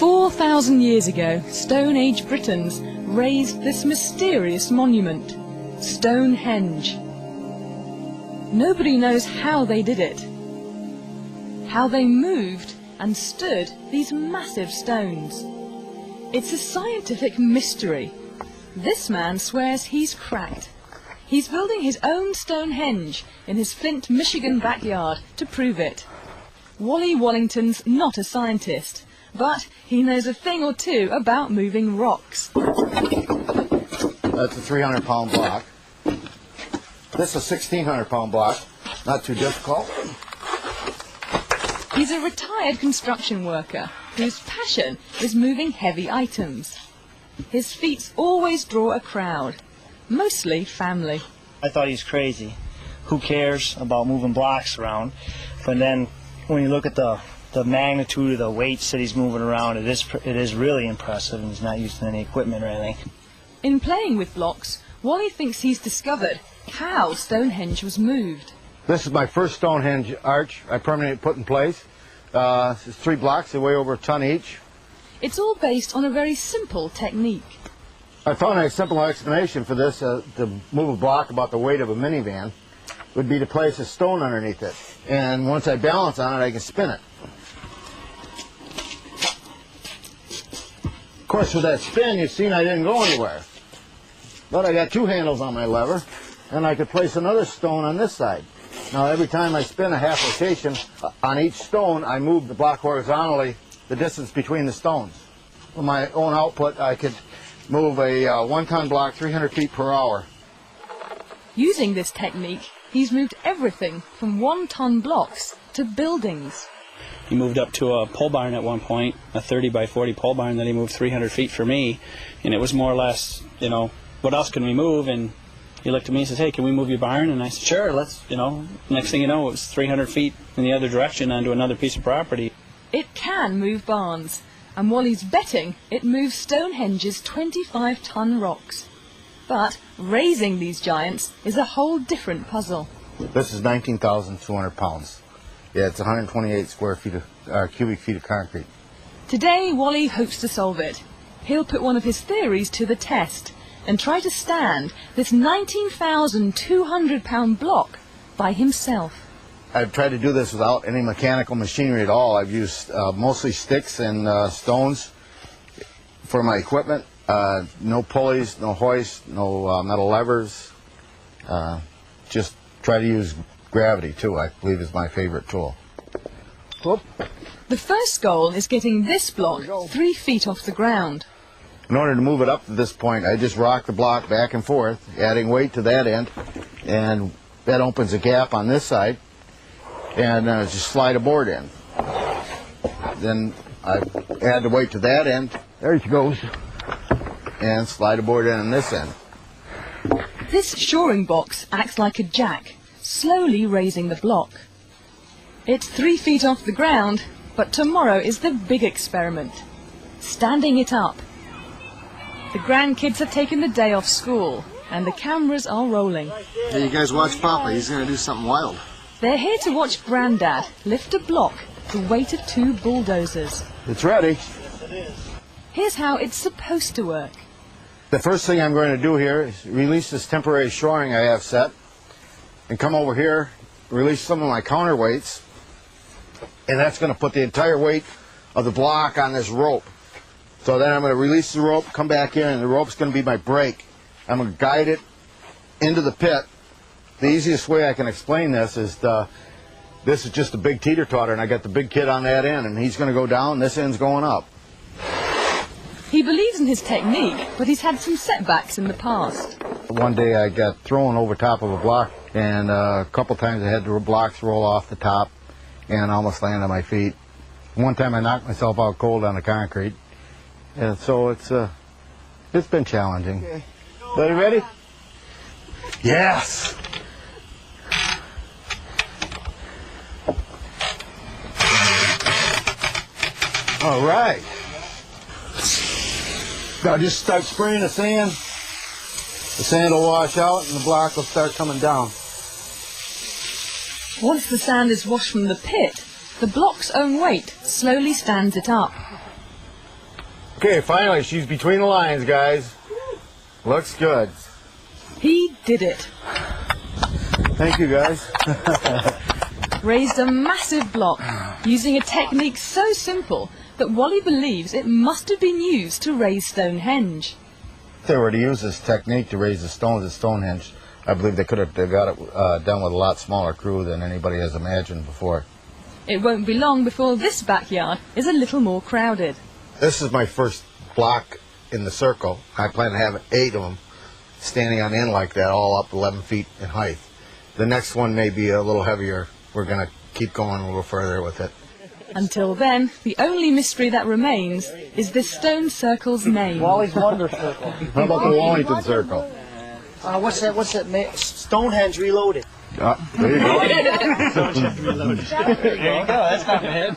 4,000 years ago, Stone Age Britons raised this mysterious monument, Stonehenge. Nobody knows how they did it, how they moved and stood these massive stones. It's a scientific mystery. This man swears he's cracked. He's building his own Stonehenge in his Flint, Michigan backyard to prove it. Wally Wallington's not a scientist, but he knows a thing or two about moving rocks. That's a 300-pound block. This is a 1,600-pound block. Not too difficult. He's a retired construction worker whose passion is moving heavy items. His feats always draw a crowd, mostly family. I thought he's crazy. Who cares about moving blocks around? But then when you look at the magnitude of the weights that he's moving around, it is really impressive, and he's not using any equipment or anything. In playing with blocks, Wally thinks he's discovered how Stonehenge was moved. This is my first Stonehenge arch I permanently put in place. It's 3 blocks, they weigh over a ton each. It's all based on a very simple technique. I found a simple explanation for this, to move a block about the weight of a minivan, would be to place a stone underneath it. And once I balance on it, I can spin it. Of course, with that spin, you've seen I didn't go anywhere. But I got 2 handles on my lever, and I could place another stone on this side. Now, every time I spin a half rotation on each stone, I move the block horizontally, the distance between the stones. With my own output, I could move a 1-ton block 300 feet per hour. Using this technique, he's moved everything from 1-ton blocks to buildings. He moved up to a pole barn at one point, a 30 by 40 pole barn that he moved 300 feet for me, and it was more or less, what else can we move? And he looked at me and says, hey, can we move your barn? And I said, sure, let's, Next thing you know, it was 300 feet in the other direction onto another piece of property. It can move barns, and Wally's betting it moves Stonehenge's 25-ton rocks. But raising these giants is a whole different puzzle. This is 19,200 pounds. Yeah, it's 128 cubic feet of concrete. Today, Wally hopes to solve it. He'll put one of his theories to the test and try to stand this 19,200-pound block by himself. I've tried to do this without any mechanical machinery at all. I've used mostly sticks and stones for my equipment. No pulleys, no hoists, no metal levers. Just try to use gravity, too, I believe is my favorite tool. Whoop. The first goal is getting this block 3 feet off the ground. In order to move it up to this point, I just rock the block back and forth, adding weight to that end, and that opens a gap on this side, and just slide a board in. Then I add the weight to that end, there it goes, and slide a board in on this end. This shoring box acts like a jack, slowly raising the block. It's 3 feet off the ground, but tomorrow is the big experiment, standing it up. The grandkids have taken the day off school, and the cameras are rolling. Hey, you guys watch Papa, he's going to do something wild. They're here to watch Grandad lift a block the weight of 2 bulldozers. It's ready. Here's how it's supposed to work. The first thing I'm going to do here is release this temporary shoring I have set, and come over here, release some of my counterweights, and that's going to put the entire weight of the block on this rope. So then I'm going to release the rope, come back in, and the rope's going to be my brake. I'm going to guide it into the pit. The easiest way I can explain this is this is just a big teeter-totter, and I got the big kid on that end, and he's going to go down, this end's going up. He believes in his technique, but he's had some setbacks in the past. One day I got thrown over top of a block, and a couple times I had the blocks roll off the top and almost land on my feet. One time I knocked myself out cold on the concrete, and so it's been challenging. Okay. Everybody ready? Yes! All right. Now just start spraying the sand. The sand will wash out and the block will start coming down. Once the sand is washed from the pit, the block's own weight slowly stands it up. Okay, finally, she's between the lines, guys. Looks good. He did it. Thank you, guys. Raised a massive block using a technique so simple that Wally believes it must have been used to raise Stonehenge. If they were to use this technique to raise the stones at Stonehenge, I believe they could have got it done with a lot smaller crew than anybody has imagined before. It won't be long before this backyard is a little more crowded. This is my first block in the circle. I plan to have 8 of them standing on end like that, all up 11 feet in height. The next one may be a little heavier. We're going to keep going a little further with it. Until then, the only mystery that remains is this stone circle's name. Wally's Wonder Circle. How about the Wallington Circle? What's that? Stonehenge Reloaded. There you go. There you go. That's not bad.